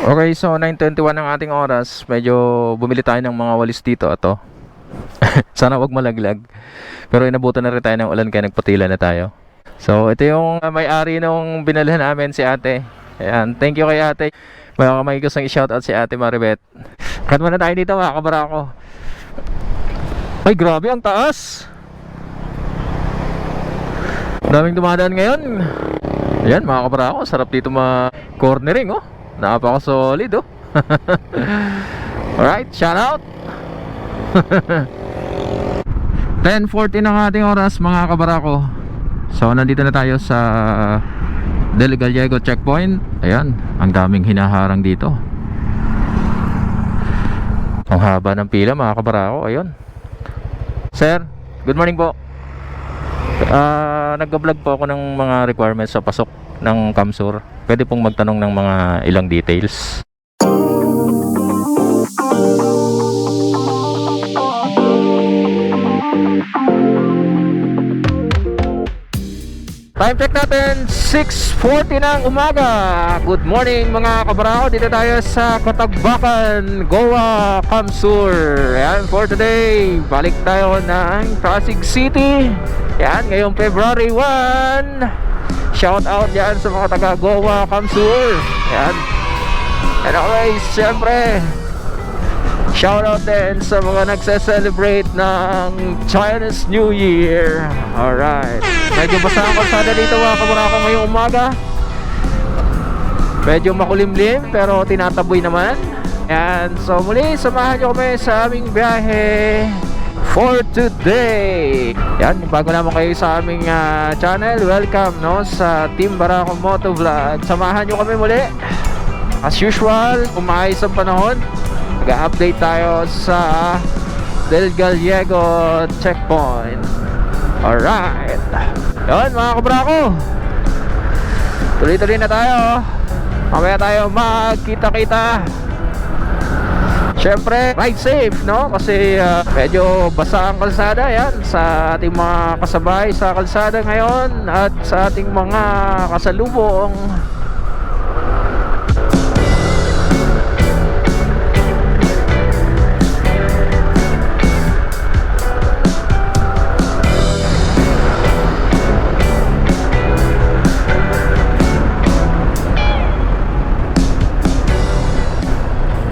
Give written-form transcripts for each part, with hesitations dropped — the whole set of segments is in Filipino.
Okay, so 9:21 ang ating oras. Medyo bumili tayo ng mga walis dito. Ato. Sana wag malaglag. Pero inabutan na rin tayo ng ulan kaya nagpatila na tayo. So ito yung may-ari nung binalhan namin, si ate. Ayan, thank you kay ate. May gusto i-shoutout si ate Maribet. Cut muna tayo dito mga kabarako. Ay, grabe ang taas. Daming dumadaan ngayon. Ayan mga kabarako, sarap dito ma-cornering oh. Napaka-solid oh. Alright, shout out. 10:40 ng ating oras mga kabarako. So nandito na tayo sa Del Gallego checkpoint. Ayan, ang daming hinaharang dito. Ang haba ng pila mga kabarako. Ayun. Sir, good morning po. Nag-vlog po ako ng mga requirements sa pasok ng Kamsur. Pwede pong magtanong ng mga ilang details. Time check natin, 6:40 ng umaga. Good morning mga kabarako. Dito tayo sa Cotabacan, Goa, Kamsur. Ayan, for today, balik tayo ng Pasig City. Ayan, ngayong February 1. Shout out yan sa mga taga Goa, Kamsur. Ayan. And always, syempre, shout out din sa mga nagse-celebrate ng Chinese New Year. Alright. Medyo basa ang kalsada dito mga kabarako ngayong umaga. Medyo makulimlim pero tinataboy naman. And so muli, samahan nyo kami sa aming biyahe for today. Yan, bago naman kayo sa aming channel, welcome no sa Team Barako Moto Vlog. Samahan nyo kami muli. As usual, umaayos ang panahon. Nag-update tayo sa Del Gallego checkpoint. Alright. Yun mga kabrako, tuloy-tuloy na tayo. Mamaya tayo magkita-kita. Siyempre, ride safe, no? Kasi medyo basa ang kalsada. Yan, sa ating mga kasabay sa kalsada ngayon at sa ating mga kasalubong.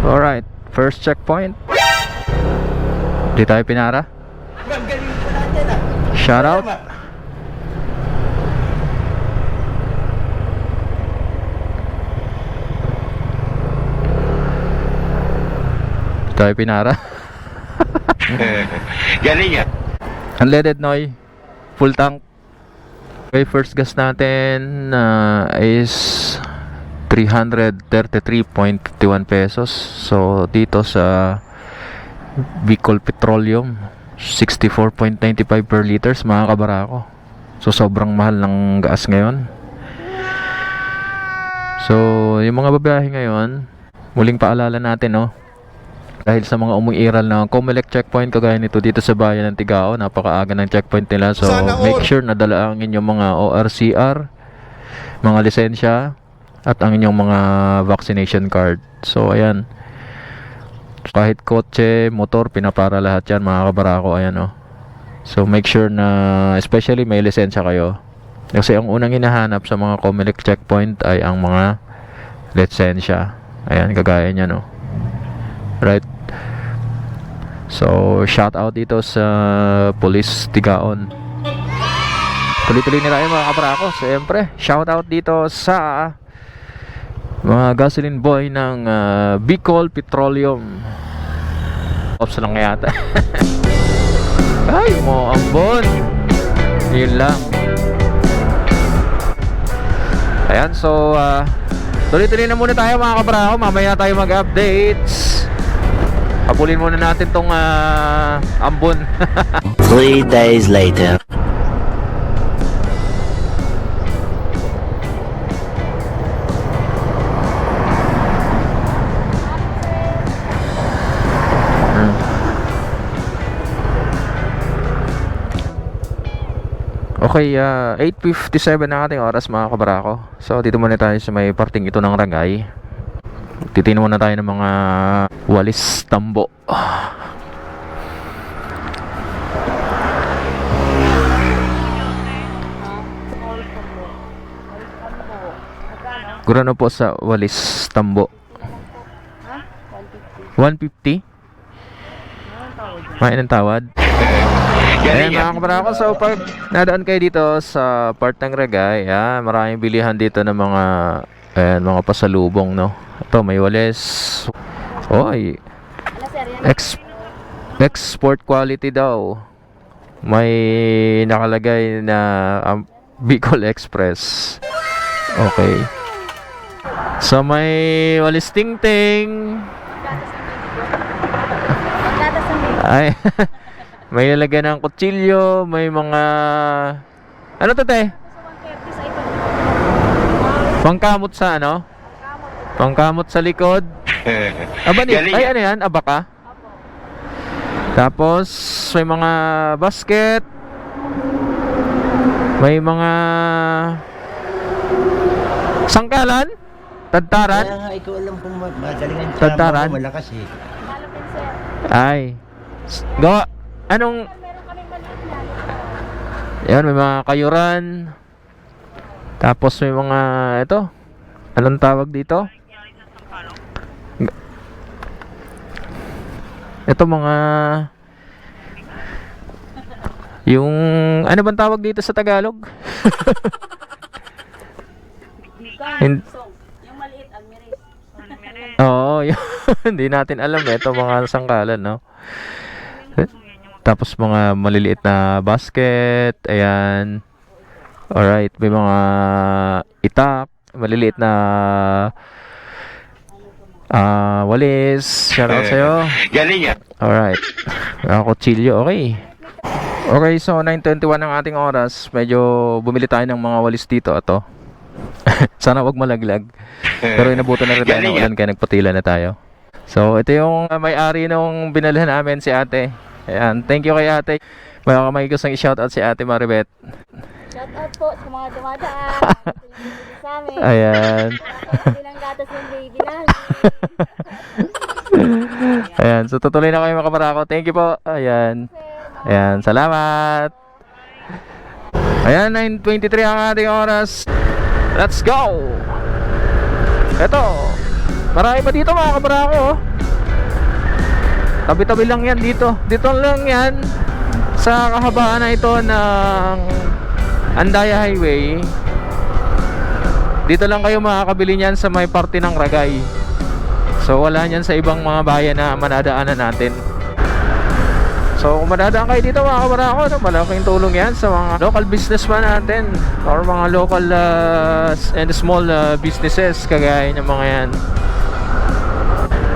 Alright, first checkpoint. Di tayo pinara. Shout out. Di tayo pinara. Galing yan. Unleaded Noy, full tank. Okay, first gas natin is 333.51 pesos. So dito sa Bicol Petroleum, 64.95 per liters mga kabarako. So sobrang mahal ng gas ngayon. So yung mga babiyahe ngayon, muling paalala natin no, dahil sa mga umuiral na Comelec checkpoint kagaya nito dito sa bayan ng Tigao, napakaaga ng checkpoint nila. So make sure na dala ang inyong mga ORCR, mga lisensya, at ang inyong mga vaccination card. So ayan, kahit kotse, motor, pinapara lahat yan mga kabarako. Ayan oh. So make sure na especially may lisensya kayo, kasi ang unang hinahanap sa mga Comelec checkpoint ay ang mga lisensya. Ayan, kagaya niya no. Right. So shout out dito sa Police Tigaon. Tuloy-tuloy nila yung mga kabarako. Siyempre, shout out dito sa mga gasoline boy ng Bicol Petroleum. Ops lang yata. Ay mo ambon. Yun lang. Ayan, so tuloy-tuloy na muna tayo mga kabrako. Mamaya tayo mag-updates. Habulin muna natin tong ambon. 3 days later. Okay, 8:57 na ating oras mga kabarako. So dito muna tayo sa may parting ito ng Rangay. Titingnan muna tayo ng mga walis tambo. Gurano po sa walis tambo? 150? May ng tawad? Ayan mga kabarako, so pag nadaan kayo dito sa part ng Regay, maraming bilihan dito ng mga mga pasalubong, no? Ito, may walis. Oy, export quality daw. May nakalagay na Bicol Express. Okay. So may walis ting-ting. Ay, may lalagyan ng kutsilyo, may mga ano to, te? Pangkamot sa ano? Pangkamot sa likod. Aba ni, ay ano yan? Abaka? Tapos may mga basket. May mga sangkalan? Tadtaran? Kaya nga, ikaw alam kung madalingan Tadtaran? malakas eh. Ay. Gawa. Anong yan, may mga kayuran. Tapos may mga ito. Anong tawag dito? Ito mga yung ano bang tawag dito sa Tagalog? Yung maliit, almiris. Oo, yun. Hindi natin alam ito mga sangkalan, no? Tapos mga maliliit na basket, ayan. Alright, may mga itak, maliliit na walis. Shoutout sa'yo. Galing yan. Alright. Mga kutsilyo, okay. Okay, so 9:21 ang ating oras. Medyo bumili tayo ng mga walis dito. Ito. Sana wag malaglag. Pero inabutan na rin tayo ng ulan kaya nagpatila na tayo. So, ito yung may-ari nung binalhan namin, si ate. Ayan, thank you kay ate. May gusto ng i-shoutout si ate Maribet. Shout out po sa mga dumadaan. Sa amin. Ayan. Ilang gatas ng baby na. Ayan, so tutuloy na kayo mga kabarako. Thank you po. Ayan. Ayan, salamat. Ayan, 9:23 ang ating oras. Let's go! Ito, marami pa dito mga kabarako. Tabi-tabi lang yan dito. Dito lang yan sa kahabaan na ito ng Andaya Highway. Dito lang kayo makakabili niyan sa may parte ng Ragay. So wala niyan sa ibang mga bayan na manadaanan natin. So kung madadaan kayo dito mga kabarako, malaking tulong yan sa mga local businessman natin or mga local and small businesses kagaya ng mga yan.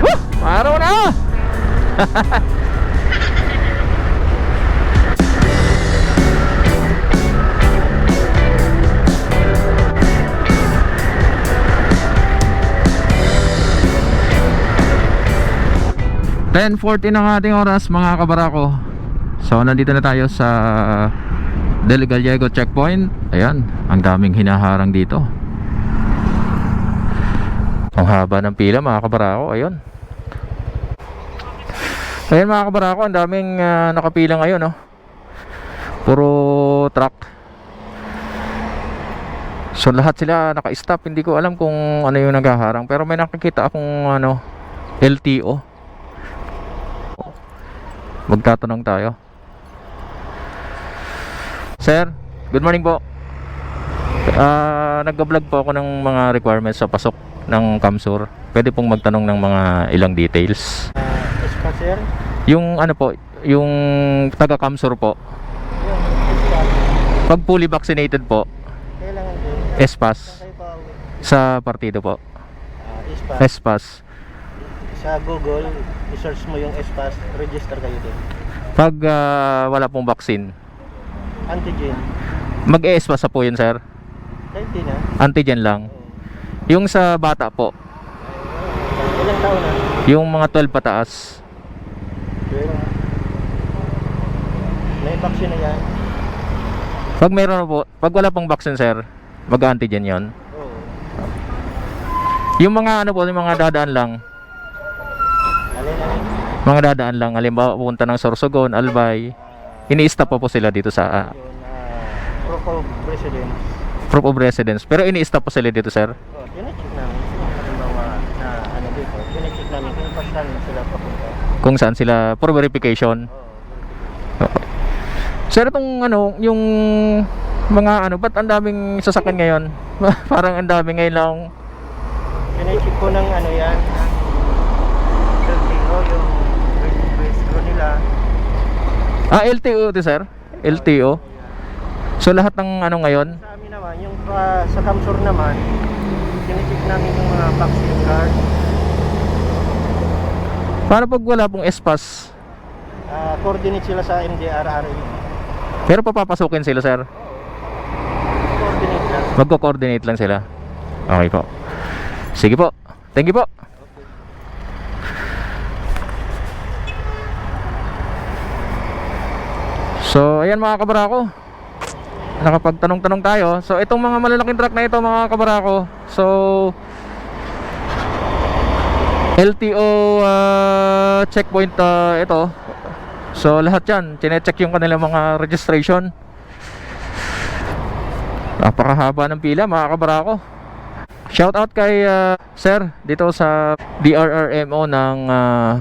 Woo! Araw na! (10:40) ng ating oras mga kabarako. So nandito na tayo sa Del Gallego checkpoint. Ayan, ang daming hinaharang dito. Ang haba ng pila mga kabarako. Ayun. Ayan mga kabarako, ang daming nakapila ngayon, no? Puro truck. So lahat sila naka-stop. Hindi ko alam kung ano yung naghaharang, pero may nakikita akong LTO. Magtatanong tayo. Sir, good morning po. Nag-vlog po ako ng mga requirements sa pasok ng Kamsur. Pwede pong magtanong ng mga ilang details. Sir? Yung ano po, yung taga Kamsur po. Pag fully vaccinated po, Kailangan din. ESPAS. Kayo pa Sa partido po. SPAS. ESPAS. Sa Google, i-search mo yung SPAS, register kayo din. Pag wala pong vaccine, Antigen. mag-ESPAS po yun, sir. Kahit di na. Antigen lang. Yung sa bata po, Ilang taon na? yung mga 12 pataas. Pero, may vaccine na yan. Pag mayroon na po, pag wala pong vaccine, sir, mag-antigen yon. Oo. Yung mga ano po, yung mga dadaan lang. Alin? Mga dadaan lang, halimbawa pupunta ng Sorsogon, Albay. Ini-stop po sila dito sa Yun, proof of residence. proof of residence. Pero ini-stop po sila dito, sir. Tine-check namin. Halimbawa na ano dito, tine-check namin kung saan sila papunta. Kung saan sila for verification. Oo. Sir, itong ano, yung mga ano, ba't ang daming sasakyan ngayon? Parang ang dami ngayon lang. Tine-check ko ng ano yan, ng LTO, yung registro nila. LTO ito, sir? LTO? So lahat ng ano ngayon? Sa amin naman, yung sa Kamsur naman, tine-check namin yung mga vaccine card. Paano pag wala pong S-Pass? Coordinate sila sa MDRRA. Pero papapasukin sila, sir? Coordinate lang. Magko-coordinate lang sila. Okay po. Sige po. Thank you po. So, ayan mga kabarako. Nakapagtanong-tanong tayo. So, itong mga malalaking truck na ito mga kabarako. So, LTO checkpoint ito. So, lahat yan. Chine-check yung kanilang mga registration. Napakahaba ng pila mga kabarako. Shout out kay sir dito sa DRRMO ng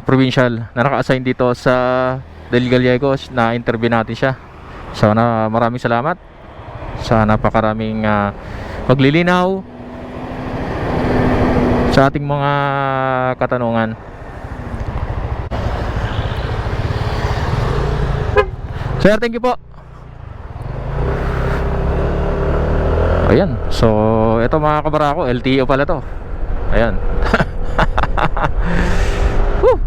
provincial na naka-assign dito sa Del Gallegos, na interview natin siya. So maraming salamat sa napakaraming paglilinaw sa ating mga katanungan. Sir, thank you po. Ayan, so ito mga kabarako, LTO pala to. Ayan. Whew.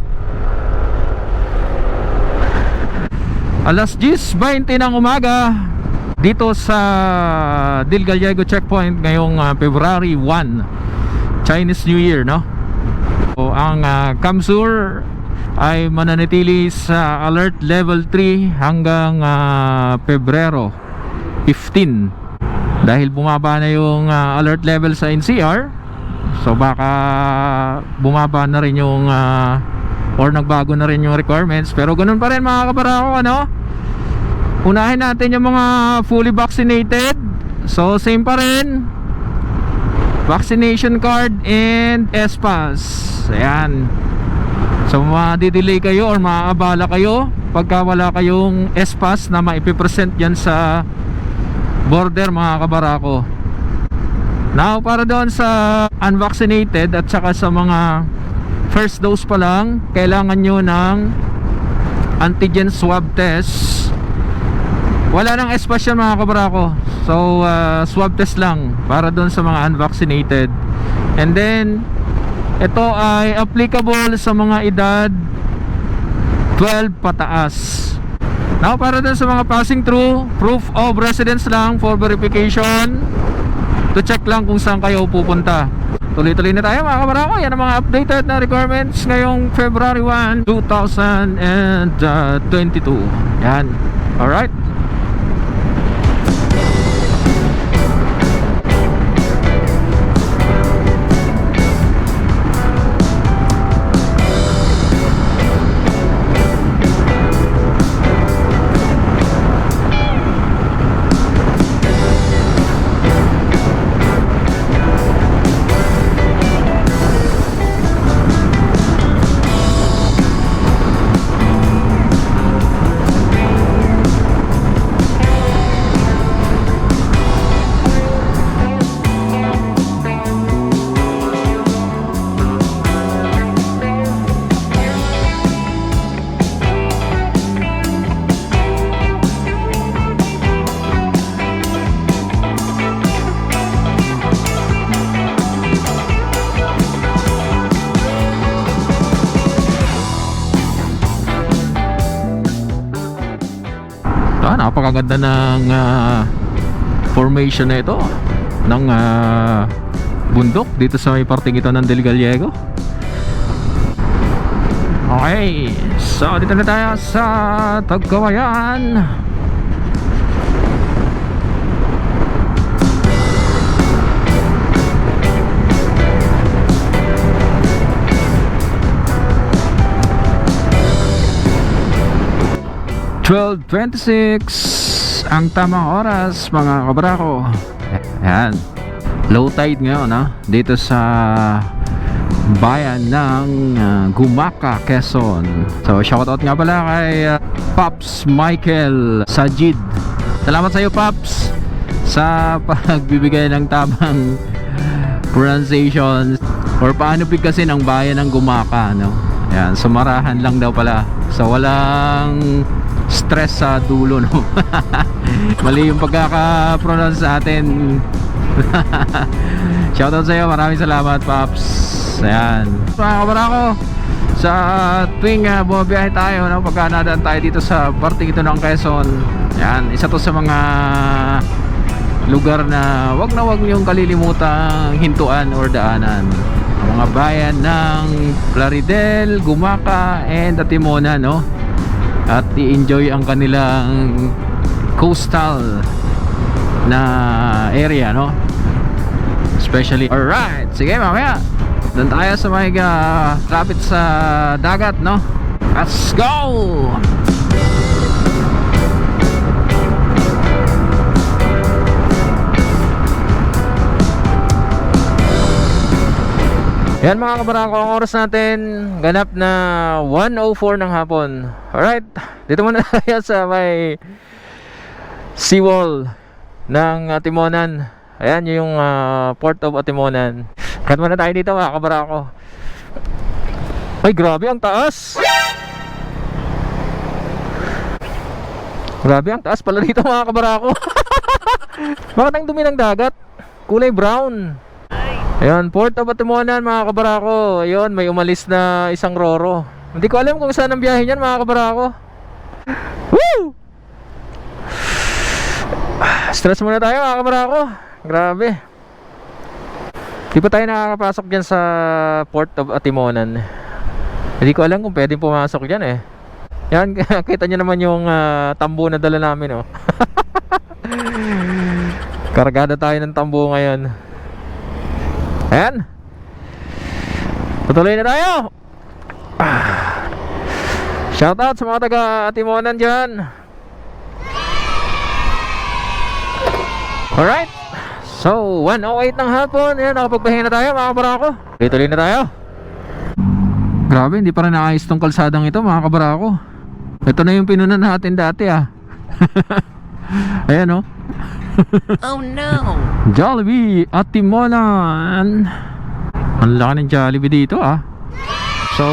Alas 10:20 ng umaga dito sa Del Gallego checkpoint ngayong February 1, Chinese New Year, no? So, ang Kamsur ay mananatili sa alert level 3 hanggang Pebrero 15. Dahil bumaba na yung alert level sa NCR, so baka bumaba na rin yung or nagbago na rin yung requirements. Pero ganun pa rin mga kabarako, ano? Unahin natin yung mga fully vaccinated. So same pa rin, vaccination card and S-Pass. Ayan. So madidelay kayo or maaabala kayo pagka wala kayong S-Pass na maipipresent yan sa border mga kabarako. Now para doon sa unvaccinated at saka sa mga first dose pa lang, kailangan nyo ng antigen swab test. Wala nang S-Pass yan mga kabarako. So swab test lang para doon sa mga unvaccinated. And then ito ay applicable sa mga edad 12 pataas. Now para doon sa mga passing through, proof of residence lang for verification, to check lang kung saan kayo pupunta. Tuloy-tuloy na tayo mga kabarako. Yan ang mga updated na requirements ngayong February 1, 2022. Yan. Alright. Napakaganda ng formation na ito ng bundok dito sa may parting ito ng Del Gallego. Okay, so dito na tayo sa Tagkawayan. 12:26 ang tamang oras mga kabarako. Ayan, low tide ngayon dito sa bayan ng Gumaka, Quezon. So shoutout nga pala kay Pops Michael Sajid. Salamat sa iyo Pops sa pagbibigay ng tamang pronunciation or paano bigkasin ang bayan ng Gumaka, Ayan, sumarahan lang daw pala. So walang stress sa dulo, Mali yung pagkaka-pronounce sa atin. Shoutout sa iyo, maraming salamat Pops. Ayan, mga kabarako, sa tuwing bumabiyahe tayo, pagka nadaan tayo dito sa parte ito ng Quezon, ayan, isa to sa mga lugar na wag niyong kalilimutang hintuan or daanan. Ang mga bayan ng Plaridel, Gumaka, and Atimonan, at i-enjoy ang kanilang coastal na area, especially. Alright, sige mamaya doon tayo sa may lapit sa dagat, let's go. Yan mga kabarako, ang oras natin ganap na 1:04 ng hapon. Alright, dito muna tayo sa may seawall ng Atimonan. Ayan yung Port of Atimonan. Cut muna tayo dito mga kabarako. Ay grabe ang taas. Grabe ang taas pala dito mga kabarako. Bakit ang dumi ng dagat? Kulay brown. Ayan, Port of Atimonan mga kabarako. Ayun, may umalis na isang roro. Hindi ko alam kung saan ang biyahe niyan mga kabarako. Woo! Stress muna tayo mga kabarako. Grabe. Di pa tayo nakakapasok dyan sa Port of Atimonan. Hindi ko alam kung pwede pumasok dyan eh. Yan, kita nyo naman yung tambo na dala namin, Kargada tayo ng tambo ngayon. Ayan, tutuloy na tayo. Shoutout sa mga taga Atimonan dyan. Alright, so 1:08 ng hapon. Ayan, nakapagpahinga na tayo mga kabarako. Tuloy na tayo. Grabe, hindi pa rin naayos tong kalsadang ito mga kabarako. Ito na yung pinunan natin dati Ayan Oh no! Jollibee Atimonan. Ang laki ng Jollibee dito So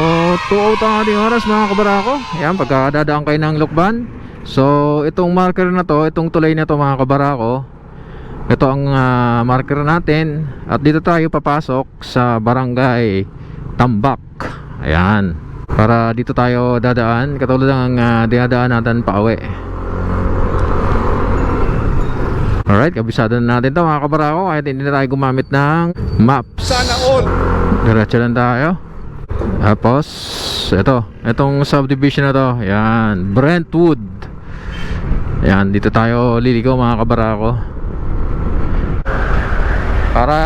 2:08 ang ating oras mga kabarako. Ayan, pagkakadadaan kayo ng Lukban. So itong marker na to, itong tulay na to mga kabarako, ito ang marker natin. At dito tayo papasok sa barangay Tambak. Ayan, para dito tayo dadaan. Katulad ng dinadaan natin pa uwi. Alright, kabisado na natin to mga kabarako. Kahit hindi na tayo gumamit ng maps. Sana all! Diretso lang tayo. Tapos itong subdivision na to, yan, Brentwood. Yan, dito tayo liligaw mga kabarako. Para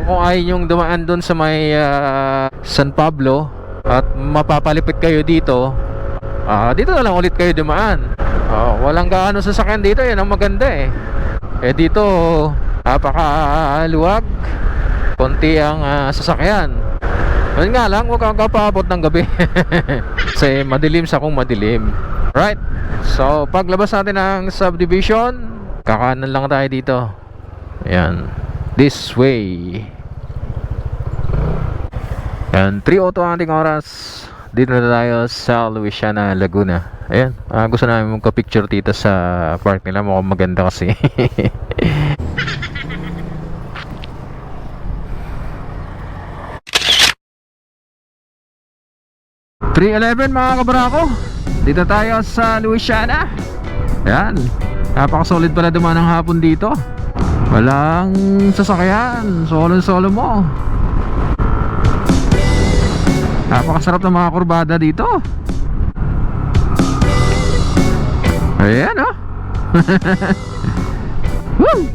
kung ayaw yung dumaan dun sa may San Pablo at mapapalipit kayo dito, dito na lang ulit kayo dumaan. Walang gaano sasakyan dito, yan ang maganda dito napakaluwag, konti ang sasakyan. Yun nga lang, huwag kang kapaabot ng gabi. Kasi madilim sa kung madilim. Right, so paglabas natin ng subdivision, kakanan lang tayo dito. Ayan, this way. Ayan, 3:02 ang ating oras. Dito na tayo sa Luisiana, Laguna. Ayan, gusto namin magka-picture dito sa park nila. Mukhang maganda kasi. 3:11 mga kabarako. Dito tayo sa Luisiana. Ayan, napaka-solid pala dumaan ng hapon dito. Walang sasakyan, solo mo. Napakasarap ng mga kurbada dito. Ayan Woo!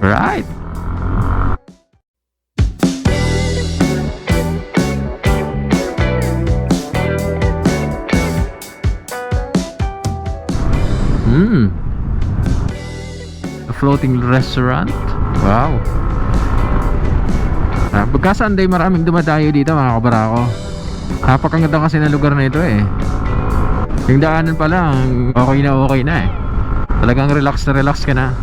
Right. floating restaurant. Wow. Pagka Sunday maraming dumadayo dito mga kabarako. Napakaganda kasi ng lugar na ito eh. Yung daanan pa lang okay na eh. Talagang relax na relax ka na.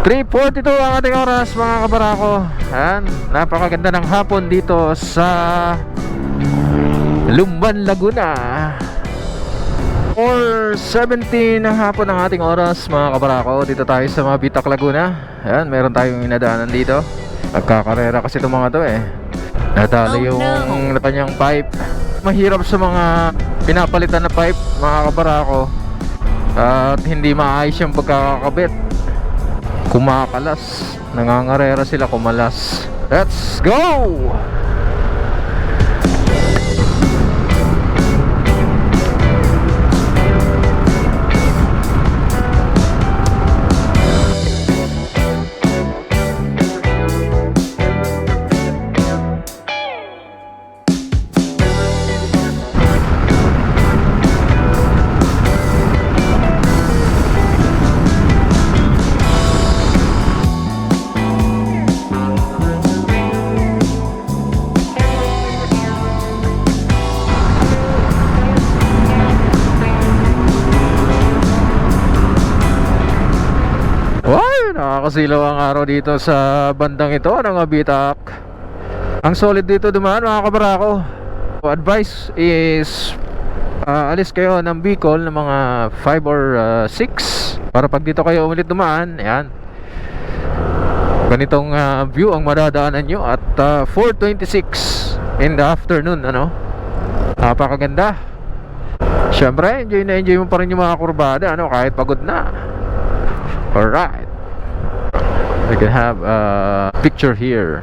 (3:42) ang ating oras mga kabarako. Ayan, napakaganda ng hapon dito sa Lumban, Laguna. 4:17 ng hapon ang ating oras mga kabarako. Dito tayo sa Mabitak, Laguna. Ayan, meron tayong inadaanan dito. Nagkakarera kasi itong mga to eh. Nadala yung kanyang pipe. Mahirap sa mga pinapalitan na pipe mga kabarako. At hindi maayos yung pagkakakabit. Kumakalas. Nangangarera sila kumalas. Let's go! Nakakasilaw ang araw dito sa bandang ito ng Mabitak. Ang solid dito dumaan mga kabarako. Advice is alis kayo ng Bicol ng mga 5 or 6 para pag dito kayo ulit dumaan. Ayan, ganitong view ang madadaanan nyo at 4:26 in the afternoon. Ano, napakaganda. Syempre enjoy na enjoy mo pa rin yung mga kurbada, ano, kahit pagod na. Alright, we can have a picture here.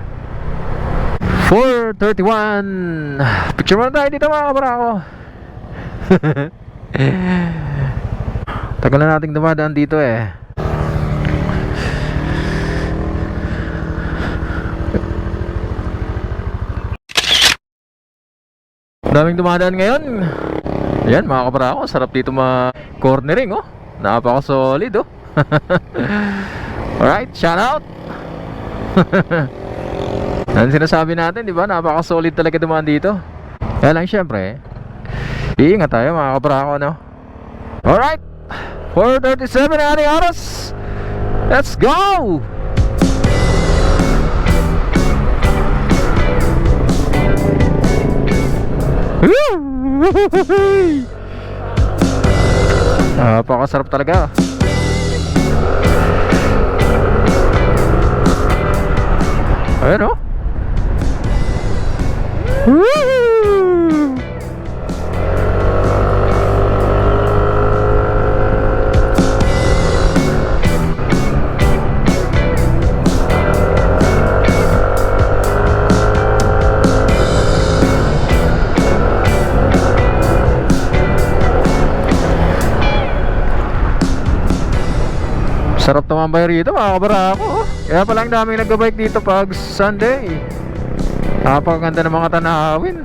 4:31. Picture muna tayo dito mga kabarako. Tagal na nating dumadaan dito eh. Daming dumadaan ngayon. Ayan mga kabarako, sarap dito cornering oh. Napaka-solid oh. Alright, shout out. Ano sinasabi natin, di ba? Napaka-solid talaga dumaan dito. Kaya lang syempre, iingat tayo mga kabarako, no? Alright, 4:37 na ating oras. Let's go! Napakasarap talaga. Ayan o. Sarap tumambay rito mga kabarako. Kaya palang daming nag-bike dito pag Sunday. Napakaganda ng mga tanawin.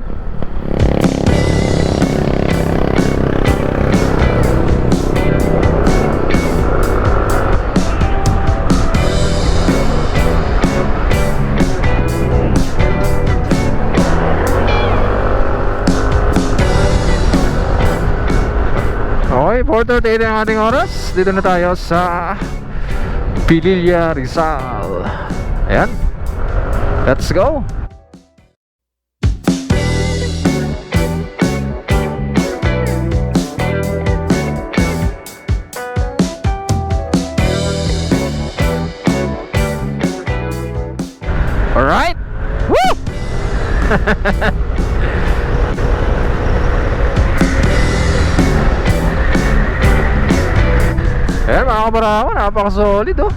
Okay, 4:38 ang ating oras. Dito na tayo sa Pililla, Rizal. Ayan, let's go. Alright. Woo! Ayan mga kabarako, napaka-solid oh.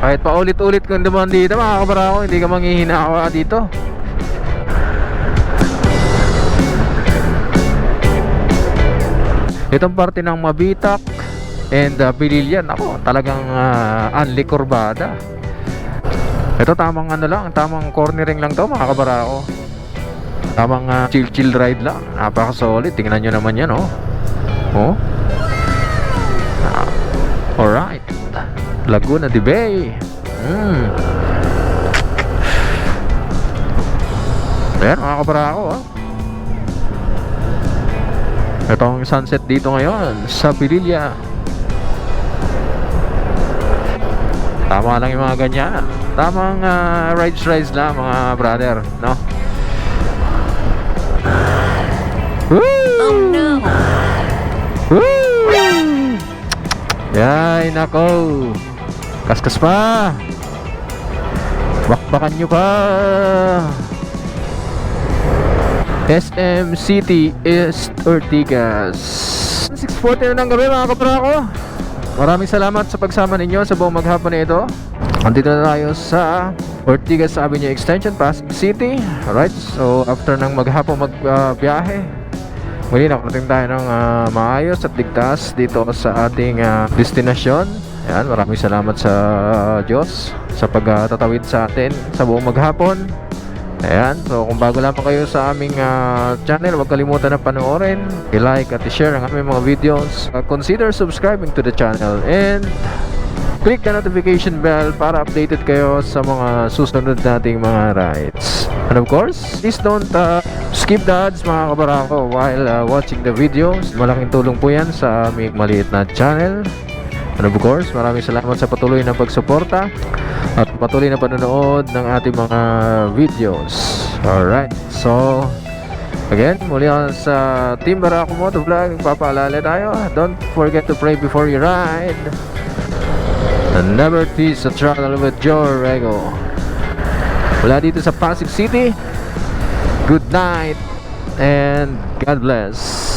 Kahit paulit-ulit kung dumaan dito mga kabarako, hindi ka manghihinawa dito. Itong parte ng Mabitak and Bililian, ako talagang unli kurbada. Ito tamang ano lang, tamang cornering lang to mga kabarako. Tamang chill ride lang. Napaka solid, tingnan nyo naman yan oh. Oh. Alright, Laguna de Bay. Ayan mga kabarako oh. Itong sunset dito ngayon sa Pililla. Tama lang yung mga ganyan. Tamang rides lang mga brother, no? Oh no! Woo! Yay, nako. Kaskas pa. Bakbakan nyo pa. SM City East Ortigas. 6:40 na ng gabi mga kabrako. Maraming salamat sa pagsama ninyo sa buong maghapon na ito. Andito na tayo sa Ortigas Avenue Extension, Pasig City. Alright, so after ng maghapon magbiyahe, muli nakarating tayo ng maayos at ligtas dito sa ating destinasyon. Ayan, maraming salamat sa Diyos sa pagtatawid sa atin sa buong maghapon. Ayan, so kung bago lang pa kayo sa aming channel, huwag kalimutan na panoorin, i-like at i-share ang aming mga videos. Consider subscribing to the channel and click the notification bell para updated kayo sa mga susunod nating mga rides. And of course, please don't skip the ads mga kabarako while watching the videos. Malaking tulong po yan sa aming maliit na channel. And of course, maraming salamat sa patuloy na pagsuporta at patuloy na panonood ng ating mga videos. Alright, so again, muli sa Team Barako Moto Vlog, nagpapaalala tayo, don't forget to pray before you ride and never cease to travel with Joe Rego. Mula dito sa Pasig City, good night and God bless.